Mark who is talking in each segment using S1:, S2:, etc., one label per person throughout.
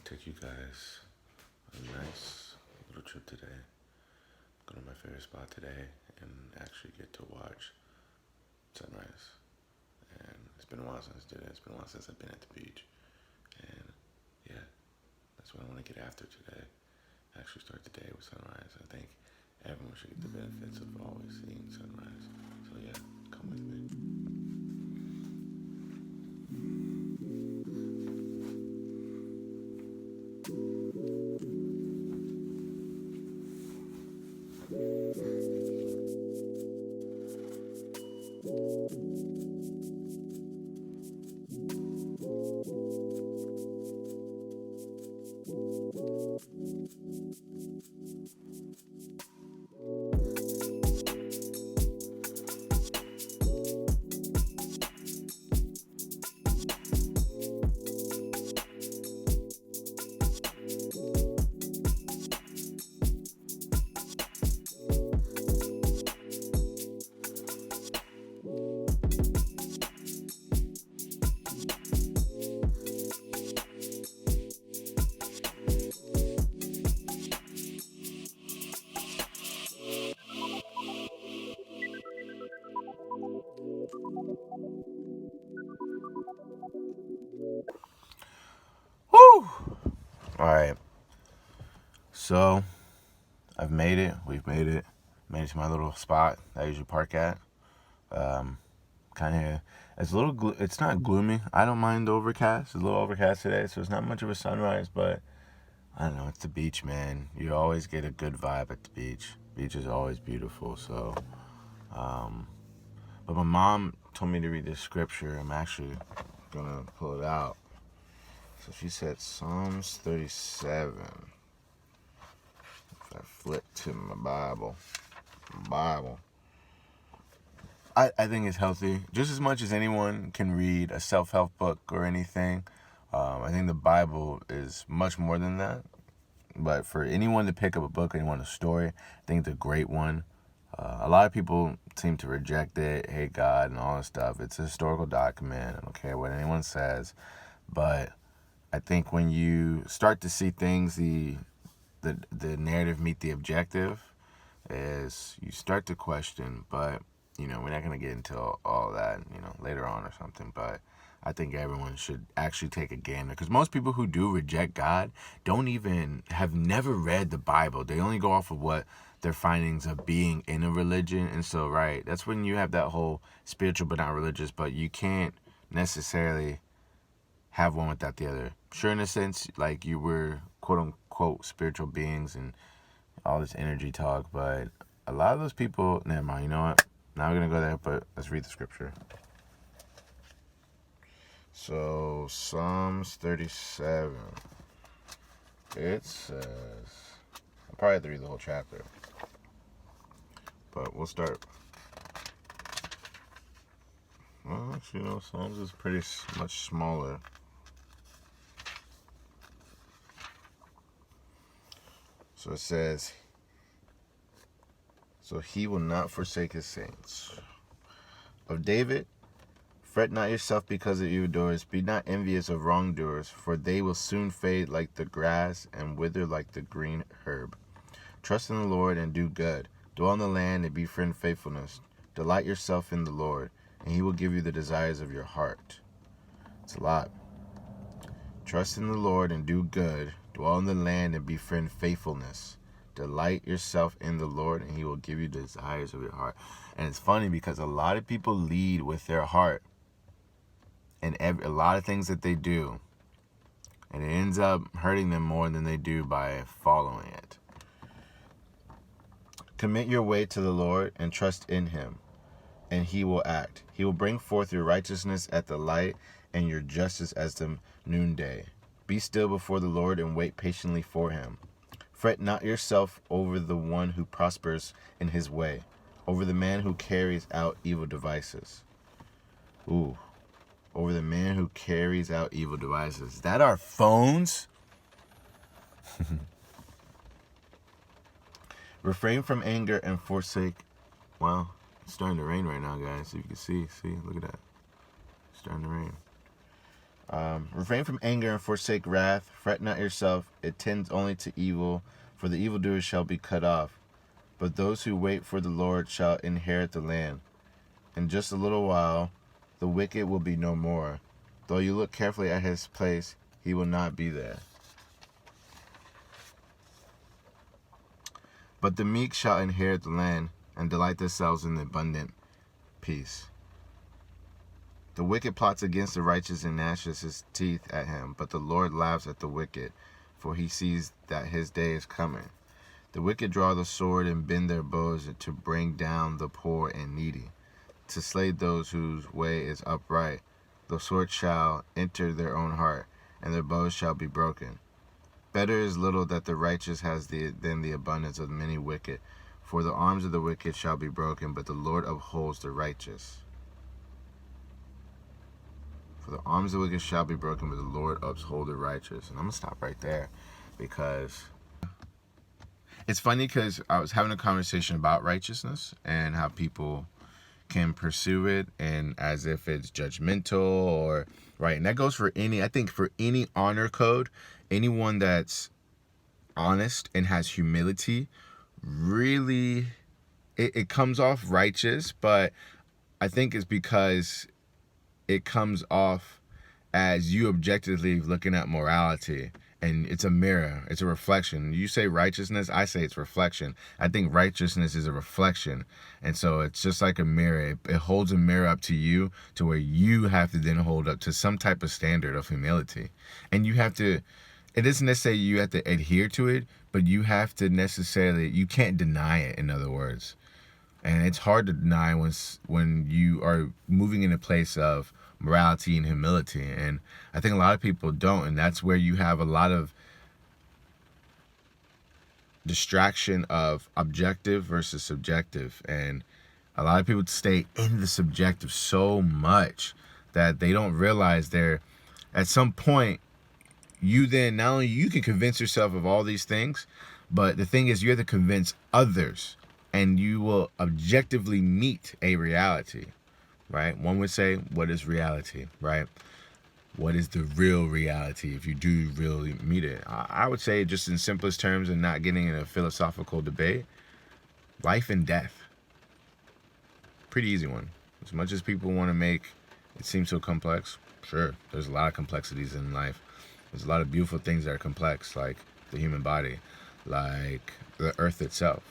S1: Take you guys a nice little trip today. Go to my favorite spot today and actually get to watch sunrise. And it's been a while since I did it. It's been a while since I've been at the beach. And yeah, that's what I want to get after today. Actually start the day with sunrise. I think everyone should get the benefits of always seeing sunrise. So yeah, come with me. Woo! Alright, so I've made it. We've made it. Made it to my little spot that I usually park at. Kind of, it's a little, it's not gloomy. I don't mind the overcast. It's a little overcast today, so it's not much of a sunrise, but I don't know. It's the beach, man. You always get a good vibe at the beach. Beach is always beautiful, so. But my mom told me to read this scripture. I'm actually gonna pull it out. So she said Psalms 37. If I flip to my Bible. I think it's healthy. Just as much as anyone can read a self-help book or anything, I think the Bible is much more than that. But for anyone to pick up a book, anyone a story, I think it's a great one. A lot of people seem to reject it, hate God, and all this stuff. It's a historical document. I don't care what anyone says. But I think when you start to see things, the narrative meet the objective, is you start to question. But we're not going to get into all that, later on or something. But I think everyone should actually take a gander. Because most people who do reject God have never read the Bible. They only go off of what their findings of being in a religion. And so, right, that's when you have that whole spiritual but not religious. But you can't necessarily have one without the other. Sure, in a sense, like you were quote unquote spiritual beings and all this energy talk. But a lot of those people, never mind, you know what? Now we're going to go there, but let's read the scripture. So, Psalms 37. It says, I'll probably have to read the whole chapter. But we'll start. Well, actually, Psalms is pretty much smaller. So it says, so he will not forsake his saints. Of David, fret not yourself because of evildoers. Be not envious of wrongdoers, for they will soon fade like the grass and wither like the green herb. Trust in the Lord and do good. Dwell in the land and befriend faithfulness. Delight yourself in the Lord, and he will give you the desires of your heart. It's a lot. Trust in the Lord and do good. Dwell in the land and befriend faithfulness. Delight yourself in the Lord, and he will give you the desires of your heart. And it's funny because a lot of people lead with their heart and a lot of things that they do, and it ends up hurting them more than they do by following it. Commit your way to the Lord and trust in him, and he will act. He will bring forth your righteousness at the light and your justice as the noonday. Be still before the Lord and wait patiently for him. Fret not yourself over the one who prospers in his way, over the man who carries out evil devices. Over the man who carries out evil devices. Is that our phones? Refrain from anger and forsake. Wow, it's starting to rain right now, guys. So you can see, look at that. It's starting to rain. Refrain from anger and forsake wrath. Fret not yourself, it tends only to evil, for the evildoers shall be cut off. But those who wait for the Lord shall inherit the land. In just a little while, the wicked will be no more. Though you look carefully at his place, he will not be there. But the meek shall inherit the land, and delight themselves in the abundant peace. The wicked plots against the righteous and gnashes his teeth at him, but the Lord laughs at the wicked, for he sees that his day is coming. The wicked draw the sword and bend their bows to bring down the poor and needy, to slay those whose way is upright. The sword shall enter their own heart, and their bows shall be broken. Better is little that the righteous has than the abundance of many wicked, for the arms of the wicked shall be broken, but the Lord upholds the righteous. For the arms of the wicked shall be broken, but the Lord upholds the righteous. And I'm going to stop right there, because it's funny, because I was having a conversation about righteousness and how people can pursue it and as if it's judgmental or right. And that goes for I think for any honor code, anyone that's honest and has humility, really, it comes off righteous, but I think it's because it comes off as you objectively looking at morality, and it's a mirror, it's a reflection. You say righteousness, I say it's reflection. I think righteousness is a reflection, and so it's just like a mirror. It holds a mirror up to you, to where you have to then hold up to some type of standard of humility, and you have to. It isn't necessarily you have to adhere to it, but you have to you can't deny it, in other words. And it's hard to deny when you are moving in a place of morality and humility. And I think a lot of people don't. And that's where you have a lot of distraction of objective versus subjective. And a lot of people stay in the subjective so much that they don't realize at some point, you then, not only you can convince yourself of all these things, but the thing is you have to convince others, and you will objectively meet a reality, right? One would say, what is reality, right? What is the real reality if you do really meet it? I would say, just in simplest terms and not getting in a philosophical debate, life and death. Pretty easy one. As much as people want to make it seem so complex, sure, there's a lot of complexities in life. There's a lot of beautiful things that are complex, like the human body, like the earth itself.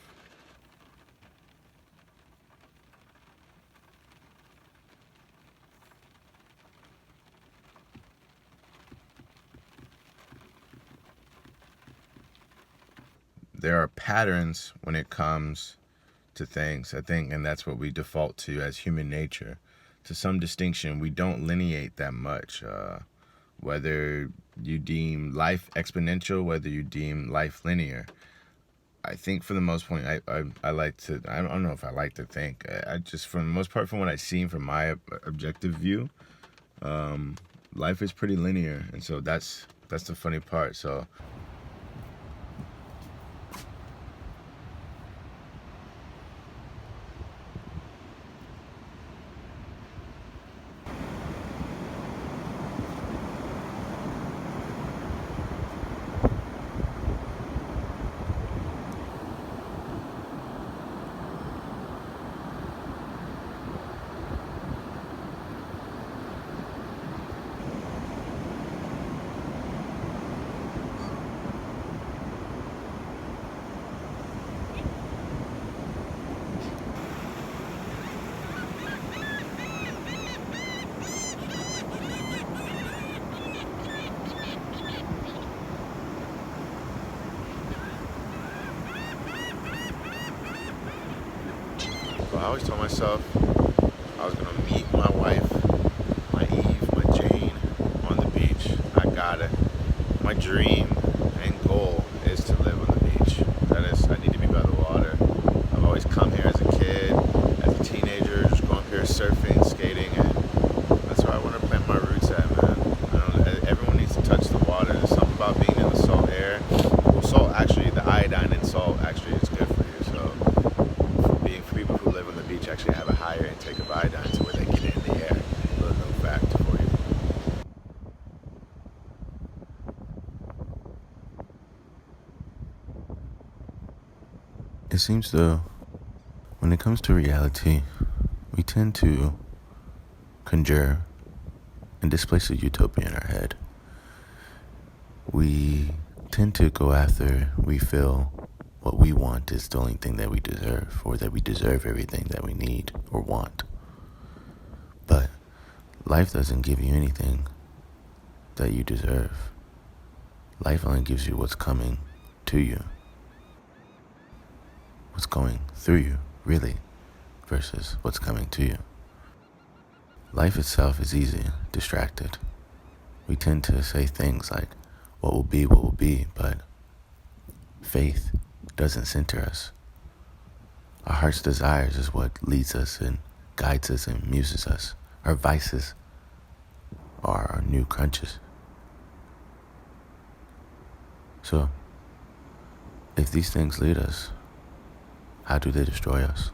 S1: There are patterns when it comes to things, I think, and that's what we default to as human nature. To some distinction, we don't lineate that much. Whether you deem life exponential, whether you deem life linear. I think for the most part, I like to, I don't know if I like to think, I just, for the most part, from what I've seen from my objective view, life is pretty linear. And so that's the funny part. So I always told myself I was going to meet my wife, my Eve, my Jane, on the beach. I got it. My dream and goal is to live on the beach. That is, I need to be by the water. I've always come here as a kid, as a teenager, just going up here surfing, skating, and that's where I want to plant my roots at, man. Everyone needs to touch the water. There's something about being in the salt air. Well, salt, actually, the iodine in salt actually is good for you. So for people who live on the beach, actually have a higher intake of iodine to where they get it in the air. A little known fact for you. It seems though, when it comes to reality, we tend to conjure and displace a utopia in our head. We tend to go after, we feel what we want is the only thing that we deserve, or that we deserve everything that we need or want. But life doesn't give you anything that you deserve. Life only gives you what's coming to you, what's going through you, really, versus what's coming to you. Life itself is easy, distracted. We tend to say things like, what will be, but faith doesn't center us. Our heart's desires is what leads us and guides us and muses us. Our vices are our new crunches. So, if these things lead us, how do they destroy us?